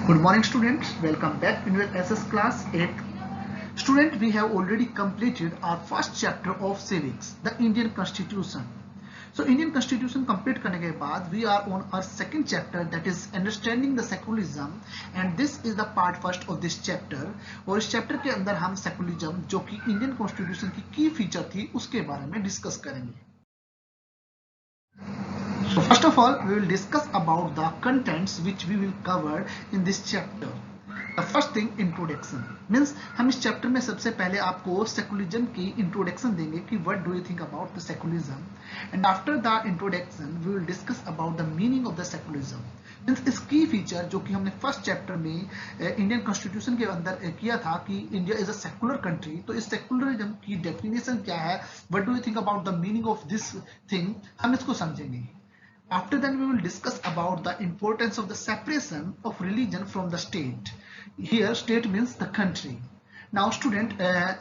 Good morning students, welcome back in your SS class 8. Student, we have already completed our first chapter of civics, the Indian Constitution. So Indian Constitution complete करने के बाद we are on our second chapter, that is understanding the secularism, and this is the part first of this chapter. और इस chapter के अंदर हम secularism जो कि Indian Constitution की key feature थी उसके बारे में discuss करेंगे. So first of all, we will discuss about the contents which we will cover in this chapter. The first thing, introduction, means हम इस chapter में सबसे पहले आपको secularism की introduction देंगे कि what do you think about the secularism, and after the introduction we will discuss about the meaning of the secularism. Means इसकी फीचर जो कि हमने फर्स्ट चैप्टर में इंडियन कॉन्स्टिट्यूशन के अंदर किया था कि India is a secular country, तो इस सेकुलरिज्म की डेफिनेशन क्या है, what do you think about the meaning of this thing, हम इसको समझेंगे. After that we will discuss about the importance of the separation of religion from the state. Here state means the country. Now student,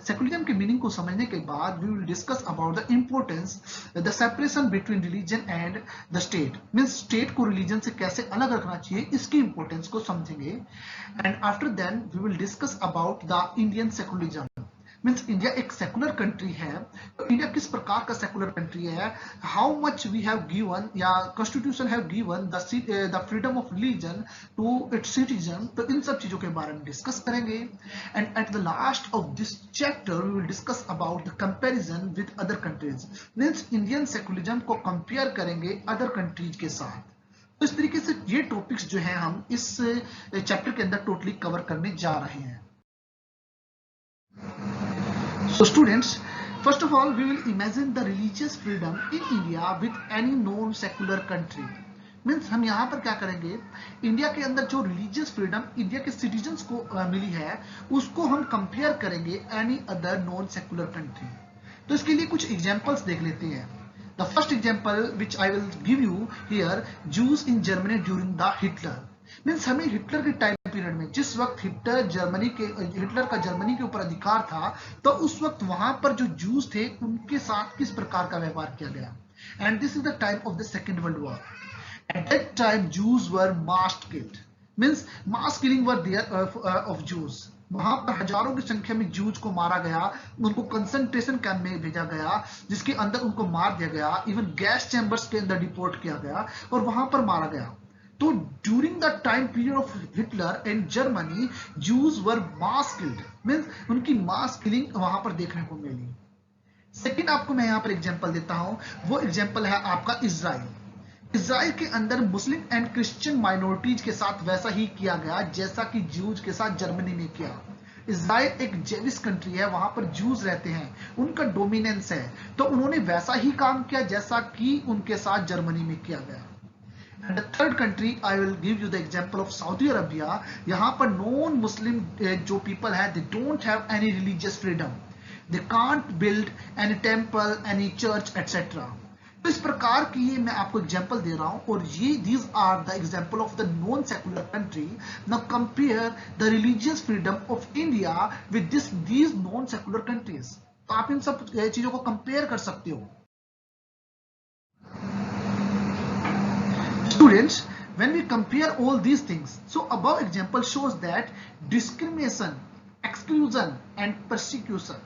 secularism के meaning को समझने के बाद we will discuss about the importance, the separation between religion and the state. Means state को religion से कैसे अलग रखना चाहिए, इसकी importance को समझेंगे. And after then we will discuss about the Indian secularism. Means India एक सेकुलर कंट्री है, तो इंडिया किस प्रकार का सेकुलर कंट्री है, how much we have given या constitution have given the freedom of religion to its citizen, तो इन सब चीजों के बारे में डिस्कस करेंगे. And at the last of this chapter we will discuss about the comparison with other countries. Means Indian secularism को कंपेयर करेंगे अदर कंट्रीज के साथ. तो इस तरीके से ये टॉपिक्स जो है हम इस चैप्टर के अंदर टोटली कवर करने जा रहे हैं. So students, first of all we will imagine the religious freedom in India with any known secular country. Means हम यहाँ पर क्या करेंगे, इंडिया के अंदर जो रिलीजियस फ्रीडम इंडिया के सिटीजन्स को मिली है उसको हम कंपेयर करेंगे any other non secular country. तो इसके लिए कुछ एग्जांपल्स देख लेते हैं. The first example which I will give you here, juice in Germany during the Hitler. Means हमें हिटलर के टाइम पीरियड में, जिस वक्त हिटलर का जर्मनी के ऊपर अधिकार था, तो उस वक्त वहां पर जो जूस थे उनके साथ किस प्रकार का व्यवहार किया गया. And this is the time of the second world war. At that time Jews were mass killed. Means mass killing were there of Jews. वहां पर हजारों की संख्या में जूस को मारा गया, उनको कंसंट्रेशन कैंप में भेजा गया जिसके अंदर उनको मार दिया गया, इवन गैस चैम्बर्स के अंदर डिपोर्ट किया गया और वहां पर मारा गया. तो during the time period of Hitler and Germany juice were mass killed. Means उनकी मास किलिंग वहां पर देखने को मिली. सेकंड आपको मैं यहां पर एग्जांपल देता हूं, वो एग्जांपल है आपका इजराइल. इजराइल के अंदर मुस्लिम एंड क्रिश्चियन माइनॉरिटीज के साथ वैसा ही किया गया जैसा कि जूस के साथ जर्मनी ने किया. इजराइल एक जेविश कंट्री है, वहां पर जूस रहते हैं, उनका डोमिनेंस है, तो उन्होंने वैसा ही काम किया जैसा कि उनके साथ जर्मनी में किया गया. And the third country I will give you the example of Saudi Arabia. यहाँ पर नॉन मुस्लिम जो पीपल है, they don't have any religious freedom. They can't build any temple, any church, etc. तो इस प्रकार की ये मैं आपको एग्जांपल दे रहा हूं और ये these are the example of the non secular country. Now compare the religious freedom of India with these non secular countries. तो आप इन सब चीजों को कंपेयर कर सकते हो. Students, when we compare all these things, so above example shows that discrimination, exclusion and persecution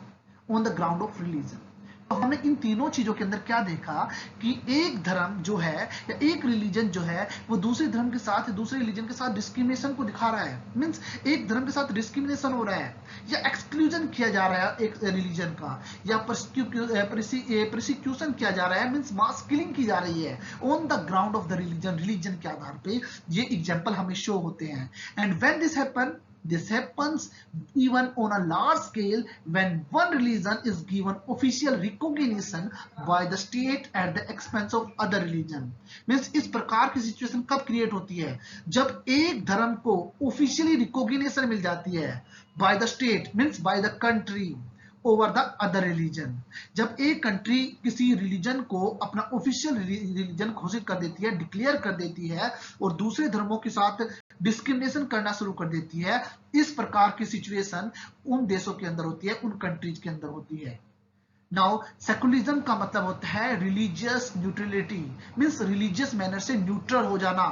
on the ground of religion. तो हमने इन तीनों चीजों के अंदर क्या देखा कि एक धर्म जो है या एक रिलीजन जो है वो दूसरे धर्म के साथ, दूसरे रिलीजन के साथ डिस्क्रिमिनेशन को दिखा रहा है. मींस एक धर्म के साथ डिस्क्रिमिनेशन हो रहा है या एक्सक्लूजन किया जा रहा है एक रिलीजन का, या प्रोसिक्यूशन किया जा रहा है, मींस मास किलिंग की जा रही है on the ground of the religion के आधार पे. ये एग्जाम्पल हमें शो होते हैं. And when this happens even on a large scale when one religion is given official recognition by the state at the expense of other religion. Means इस प्रकार की situation कब क्रिएट होती है, जब एक धर्म को ऑफिशियली रिकॉग्निशन मिल जाती है by the state, means by the country over the other religion. जब एक कंट्री किसी रिलीजन को अपना ऑफिशियल रिलीजन घोषित कर देती है, डिक्लेयर कर देती है और दूसरे धर्मों के साथ डिस्क्रिमिनेशन करना शुरू कर देती है, इस प्रकार की सिचुएशन उन देशों के अंदर होती है, उन कंट्रीज के अंदर होती है. नाउ सेकुलरिज्म का मतलब होता है religious neutrality, means religious manner से न्यूट्रल हो जाना.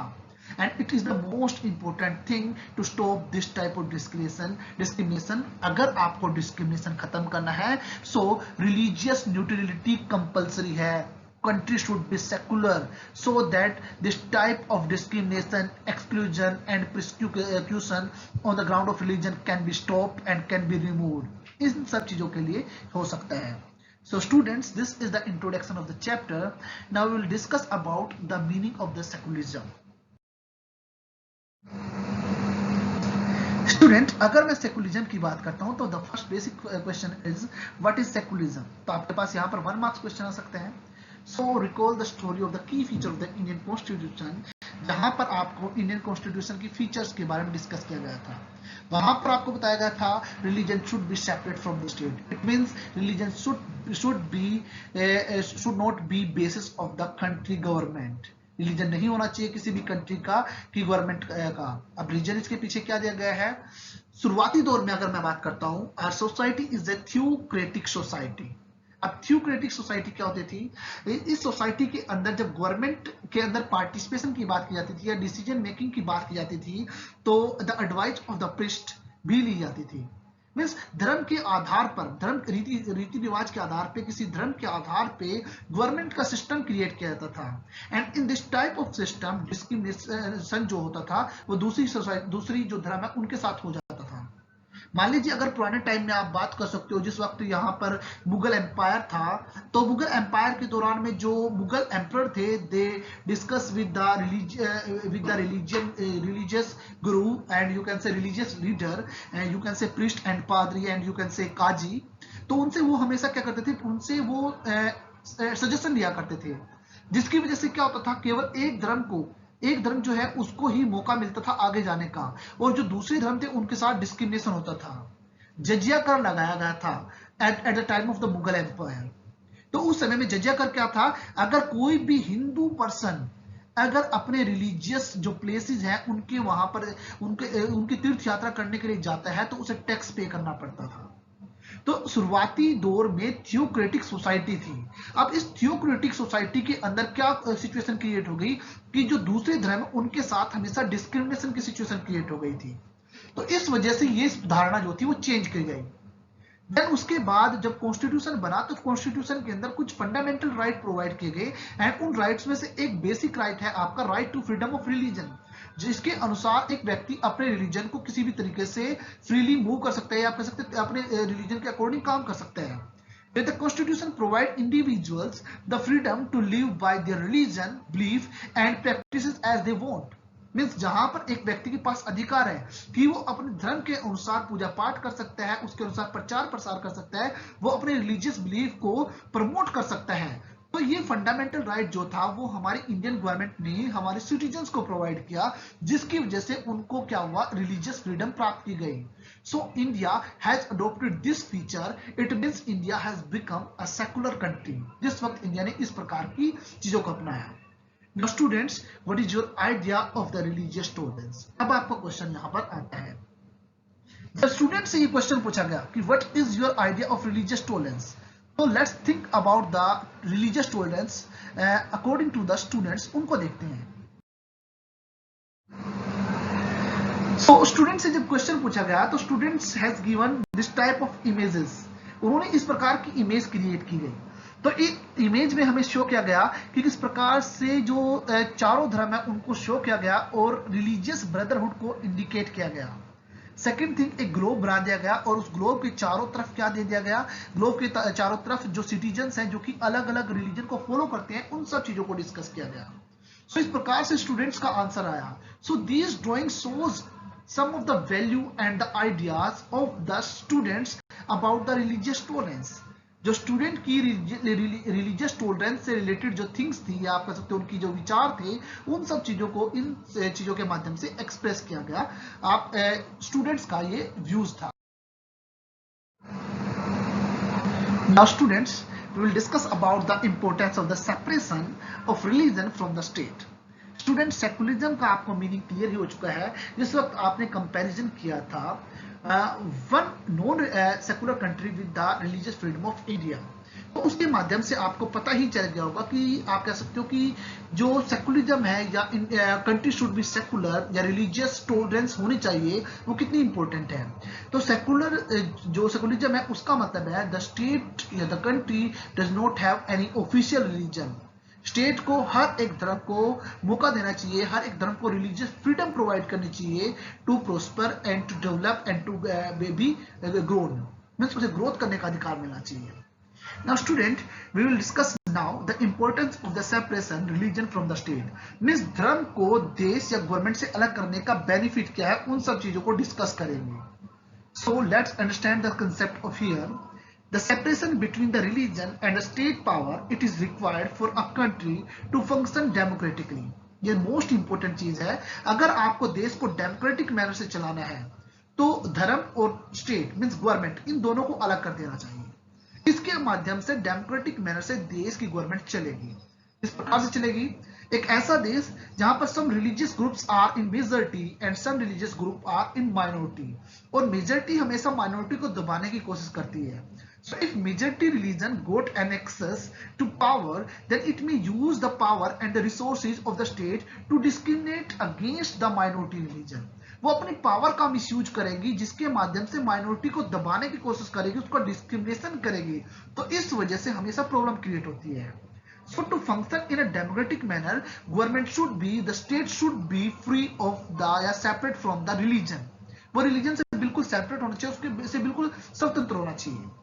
and it is the most important thing to stop this type of discrimination. अगर आपको discrimination खत्म करना है, so religious neutrality compulsory है. Country should be secular so that this type of discrimination, exclusion and persecution on the ground of religion can be stopped and can be removed. इन सब चीजों के लिए हो सकता है. So students, this is the introduction of the chapter. Now we will discuss about the meaning of the secularism. Student, अगर मैं secularism की बात करता हूं तो the first basic question is what is secularism. तो आपके पास यहां पर 1 मार्क्स क्वेश्चन आ सकते हैं. So recall the story of the key feature of the Indian constitution, जहां पर आपको इंडियन कॉन्स्टिट्यूशन की फीचर्स के बारे में डिस्कस किया गया था. वहां पर आपको बताया गया था religion should be separate from the state. It means religion should not be basis of the country government. Religion नहीं होना चाहिए किसी भी कंट्री का कि गवर्नमेंट का. अब रीजन इसके पीछे क्या दिया गया है. शुरुआती दौर में अगर मैं बात करता हूं, our society is a theocratic society. अब थ्योक्रेटिक सोसाइटी क्या होती थी. इस सोसाइटी के अंदर जब गवर्नमेंट के अंदर पार्टिसिपेशन की बात की जाती थी या डिसीजन मेकिंग की बात की जाती थी, तो the advice of the priest भी ली जाती थी. मीन्स धर्म के आधार पर, धर्म रीति रिवाज के आधार पे, किसी धर्म के आधार पे गवर्नमेंट का सिस्टम क्रिएट किया जाता था. And in this type of system discrimination जो होता था वो दूसरी जो धर्म है उनके साथ हो जाता था. मान लीजिए अगर पुराने टाइम में आप बात कर सकते हो, जिस वक्त यहाँ पर मुगल एम्पायर था, तो मुगल एम्पायर के दौरान में जो मुगल एम्परर थे, they discuss with the religious guru and you can say religious leader and you can say priest and padri and you can say qazi. तो उनसे वो हमेशा क्या करते थे, उनसे वो सजेशन लिया करते थे, जिसकी वजह से क्या होता था, केवल एक धर्म जो है उसको ही मौका मिलता था आगे जाने का, और जो दूसरे धर्म थे उनके साथ डिस्क्रिमिनेशन होता था. जजिया कर लगाया गया था at the time of the Mughal empire. तो उस समय में जजिया कर क्या था, अगर कोई भी हिंदू पर्सन अगर अपने रिलीजियस जो प्लेसेस हैं उनके वहां पर उनकी तीर्थ यात्रा करने के लिए जाता है तो उसे टैक्स पे करना पड़ता था. तो शुरुआती दौर में थियोक्रेटिक सोसाइटी थी. अब इस थियोक्रेटिक सोसाइटी के अंदर क्या सिचुएशन क्रिएट हो गई कि जो दूसरे धर्म उनके साथ हमेशा डिस्क्रिमिनेशन की सिचुएशन क्रिएट हो गई थी. तो इस वजह से ये धारणा जो थी वो चेंज की गई. देन उसके बाद जब कॉन्स्टिट्यूशन बना तो कॉन्स्टिट्यूशन के अंदर कुछ फंडामेंटल राइट प्रोवाइड किए गए, एंड उन राइट्स में से एक बेसिक राइट है आपका right to freedom of religion, जिसके अनुसार एक व्यक्ति अपने रिलीजन को किसी भी तरीके से फ्रीली मूव कर सकता है, या आप कह सकते हैं अपने रिलीजन के अकॉर्डिंग काम कर सकते हैं. The Constitution provides individuals the freedom to live by their religion, belief and practices as they want. Means जहां पर एक व्यक्ति के पास अधिकार है कि वो अपने धर्म के अनुसार पूजा पाठ कर सकता है, उसके अनुसार प्रचार प्रसार कर सकता है, वो अपने रिलीजियस बिलीफ को प्रमोट कर सकता है. तो ये फंडामेंटल राइट जो था वो हमारी इंडियन गवर्नमेंट ने हमारे सिटीजन्स को प्रोवाइड किया, जिसकी वजह से उनको क्या हुआ, रिलीजियस फ्रीडम प्राप्त की गई. So India has adopted this feature. It means India has become a secular country. जिस वक्त इंडिया ने इस प्रकार की चीजों को अपनाया. Now students, what is your idea of the religious tolerance. अब आपका क्वेश्चन यहां पर आता है. जब स्टूडेंट से ये क्वेश्चन पूछा गया कि what is your idea of religious tolerance, तो let's think about the religious tolerance according to the students. उनको देखते हैं. सो स्टूडेंट से जब क्वेश्चन पूछा गया तो students has given this type of images. उन्होंने इस प्रकार की इमेज क्रिएट की गई. तो इस इमेज में हमें शो किया गया कि किस प्रकार से जो चारों धर्म है उनको शो किया गया और रिलीजियस ब्रदरहुड को इंडिकेट किया गया. सेकेंड थिंग, एक ग्लोब बना दिया गया और उस ग्लोब के चारों तरफ क्या दे दिया गया, ग्लोब के चारों तरफ जो सिटीजन्स हैं जो कि अलग अलग रिलीजन को फॉलो करते हैं उन सब चीजों को डिस्कस किया गया. सो इस प्रकार से स्टूडेंट्स का आंसर आया. So this drawing shows some of the value and the ideas of the students about the religious tolerance. जो स्टूडेंट की रिलीजियस टॉलरेंस से रिलेटेड जो थिंग्स थी या आप कह सकते हो उनकी जो विचार थे, उन सब चीजों को इन चीजों के माध्यम से एक्सप्रेस किया गया. आप स्टूडेंट्स का ये व्यूज था. Now students, we will discuss about the importance of the separation of religion from the state. Student, secularism का आपको मीनिंग क्लियर ही हो चुका है. जिस वक्त आपने कंपैरिजन किया था one non secular country with the religious freedom of India, तो उसके माध्यम से आपको पता ही चल गया होगा कि आप कह सकते हो कि जो सेकुलरिज्म है या कंट्री शुड बी सेकुलर या रिलीजियस टॉलरेंस होनी चाहिए वो कितनी इंपॉर्टेंट है। तो सेकुलर जो सेकुलरिज्म है उसका मतलब है द स्टेट या the country does not have any official religion. State को हर एक धर्म को मौका देना चाहिए, हर एक धर्म को रिलीजियस फ्रीडम प्रोवाइड करनी चाहिए to prosper and to develop and to be grown, means उसे ग्रोथ करने का अधिकार मिलना चाहिए। Now student, we will discuss now the importance of the separation religion from the state. Means धर्म को देश या गवर्नमेंट से अलग करने का बेनिफिट क्या है, उन सब चीजों को डिस्कस करेंगे। So let's understand the concept of here. The separation between the religion and the state power, it is required for a country to function democratically. ये मोस्ट इंपोर्टेंट चीज है। अगर आपको देश को डेमोक्रेटिक मैनर से चलाना है तो धर्म और स्टेट मीन्स गवर्नमेंट इन दोनों को अलग कर देना चाहिए। इसके माध्यम से डेमोक्रेटिक मैनर से देश की गवर्नमेंट चलेगी। इस प्रकार से चलेगी, एक ऐसा देश जहां पर some religious groups are in majority and some religious group are in minority, और मेजॉरिटी हमेशा माइनॉरिटी को दबाने की कोशिश करती है। So if majority religion got an access to power, then it may use the power and the resources of the state to discriminate against the minority religion. वो अपनी पावर का मिसयूज करेगी जिसके माध्यम से माइनॉरिटी को दबाने की कोशिश करेगी, उसका डिस्क्रिमिनेशन करेगी। तो इस वजह से हमेशा प्रॉब्लम क्रिएट होती है। So to function in a democratic manner, government should be, the state should be free of the या separate from the religion. वो रिलीजन से बिल्कुल सेपरेट होना चाहिए, उसके से बिल्कुल स्वतंत्र होना चाहिए।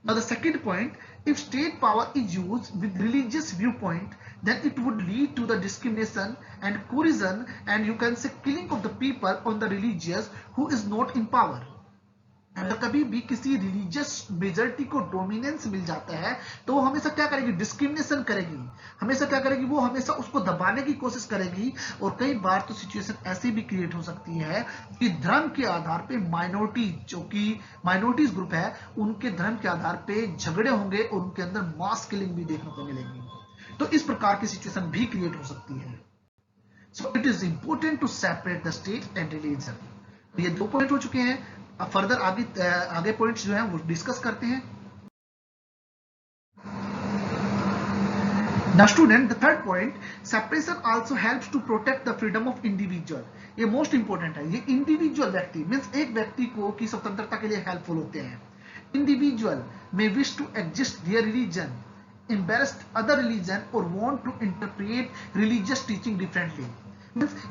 Now the second point, if state power is used with religious viewpoint, then it would lead to the discrimination and coercion and you can say killing of the people on the religious who is not in power. अगर कभी भी किसी religious majority को dominance मिल जाता है तो वो हमेशा क्या करेगी, डिस्क्रिमिनेशन करेगी। हमेशा क्या करेगी, वो हमेशा उसको दबाने की कोशिश करेगी। और कई बार तो सिचुएशन ऐसी भी क्रिएट हो सकती है कि धर्म के आधार पे माइनॉरिटी, जो कि माइनॉरिटीज ग्रुप है, उनके धर्म के आधार पे झगड़े होंगे और उनके अंदर मास किलिंग भी देखने को मिलेगी। तो इस प्रकार की सिचुएशन भी क्रिएट हो सकती है। So it is important to separate the state and religion. ये दो पॉइंट हो चुके हैं। अब फर्दर आगे पॉइंट्स जो हैं वो डिस्कस करते हैं। Now student, the third point, separation also helps to protect the freedom of individual. ये मोस्ट इंपोर्टेंट है। ये इंडिविजुअल व्यक्ति मीन्स एक व्यक्ति को की स्वतंत्रता के लिए हेल्पफुल होते हैं। Individual may wish to exist their religion, embrace other religion or want to interpret religious teaching differently.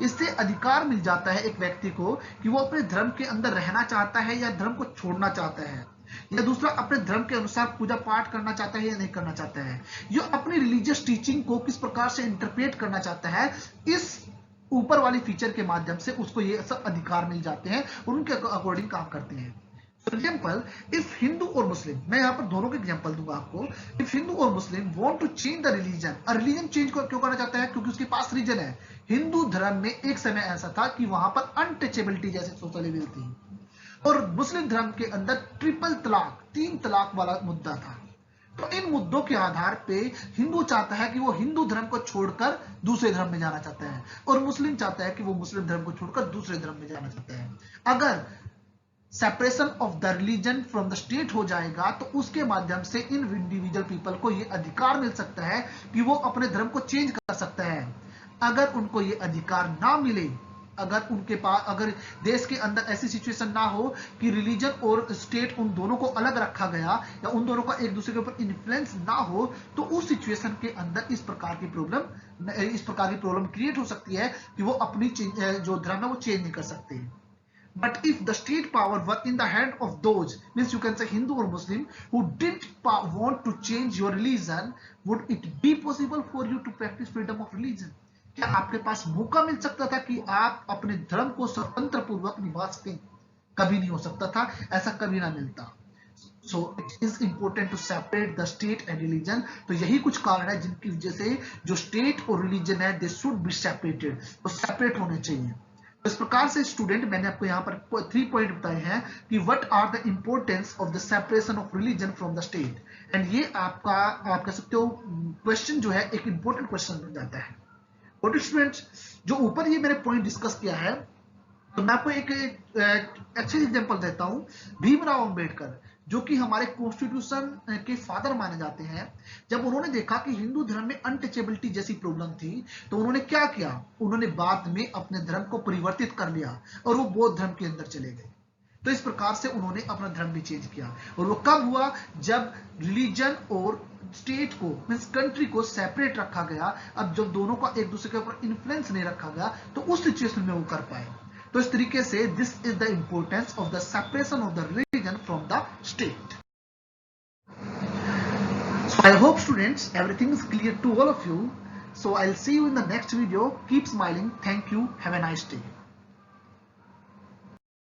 इससे अधिकार मिल जाता है एक व्यक्ति को कि वो अपने धर्म के अंदर रहना चाहता है या धर्म को छोड़ना चाहता है, या दूसरा अपने धर्म के अनुसार पूजा पाठ करना चाहता है या नहीं करना चाहता है, जो अपनी रिलीजियस टीचिंग को किस प्रकार से इंटरप्रेट करना चाहता है। इस ऊपर वाली फीचर के माध्यम से उसको ये सब अधिकार मिल जाते हैं और उनके अकॉर्डिंग काम करते हैं। एग्जाम्पल, इफ हिंदू और मुस्लिम, मैं यहाँ पर दोनों के एग्जाम्पल दूंगा आपको। इफ हिंदू और Muslim want to change the religion, और रिलीजन चेंज क्यों करना चाहता है, क्योंकि उसके पास रीजन है। हिंदू धर्म में एक समय ऐसा था कि वहां पर अनटचेबिलिटी जैसे सोशल इविल थी, और मुस्लिम धर्म के अंदर ट्रिपल तलाक, 3 तलाक वाला मुद्दा था। तो इन मुद्दों के आधार पे हिंदू चाहता है कि वो हिंदू धर्म को छोड़कर दूसरे धर्म में जाना चाहता है, और मुस्लिम चाहता है कि वो मुस्लिम धर्म को छोड़कर दूसरे धर्म में जाना चाहता है। अगर separation of the religion from the state हो जाएगा तो उसके माध्यम से इन इंडिविजुअल पीपल को ये अधिकार मिल सकता है कि वो अपने धर्म को चेंज कर सकता है। अगर उनको ये अधिकार ना मिले, अगर उनके पास, अगर देश के अंदर ऐसी सिचुएशन ना हो कि रिलीजन और स्टेट उन दोनों को अलग रखा गया या उन दोनों का एक दूसरे के ऊपर इन्फ्लुएंस ना हो, तो उस सिचुएशन के अंदर इस प्रकार की प्रॉब्लम क्रिएट हो सकती है कि वो अपनी जो धर्म है वो चेंज नहीं कर सकते। But if the state power were in the hand of those, means you can say Hindu or Muslim, who didn't want to change your religion, would it be possible for you to practice freedom of religion? क्या आपके पास मौका मिल सकता था कि आप अपने धर्म को स्वतंत्र पूर्वक निभा सकें? कभी नहीं हो सकता था, ऐसा कभी ना मिलता। So it is important to separate the state and religion. तो यही कुछ कारण है जिनकी वजह से जो स्टेट और रिलीजन है, they should be separated, तो सेपरेट होने चाहिए। इस प्रकार से स्टूडेंट, मैंने आपको यहाँ पर 3 पॉइंट बताए हैं कि what are the importance of the separation of religion from the state, and ये आपका, आप कह सकते हो, क्वेश्चन जो है एक इंपॉर्टेंट क्वेश्चन बन जाता है। और स्टूडेंट्स, जो ऊपर ये मैंने पॉइंट डिस्कस किया है, तो मैं आपको एक अच्छा एग्जांपल देता हूं। भीमराव अंबेडकर, जो कि हमारे कॉन्स्टिट्यूशन के फादर माने जाते हैं, जब उन्होंने देखा कि हिंदू धर्म में अनटचेबिलिटी जैसी प्रॉब्लम थी, तो उन्होंने क्या किया, उन्होंने बाद में अपने धर्म को परिवर्तित कर लिया और वो बौद्ध धर्म के अंदर चले गए। तो इस प्रकार से उन्होंने अपना धर्म भी चेंज किया। और वो कब हुआ, जब रिलीजन और स्टेट को मींस कंट्री को सेपरेट रखा गया। अब जब दोनों का एक दूसरे के ऊपर इन्फ्लुएंस नहीं रखा गया, तो उस सिचुएशन में वो कर पाए। तो इस तरीके से this is the importance of the separation of the religion from the state. So I hope students everything is clear to all of you. So I'll see you in the next video. Keep smiling. Thank you. Have a nice day.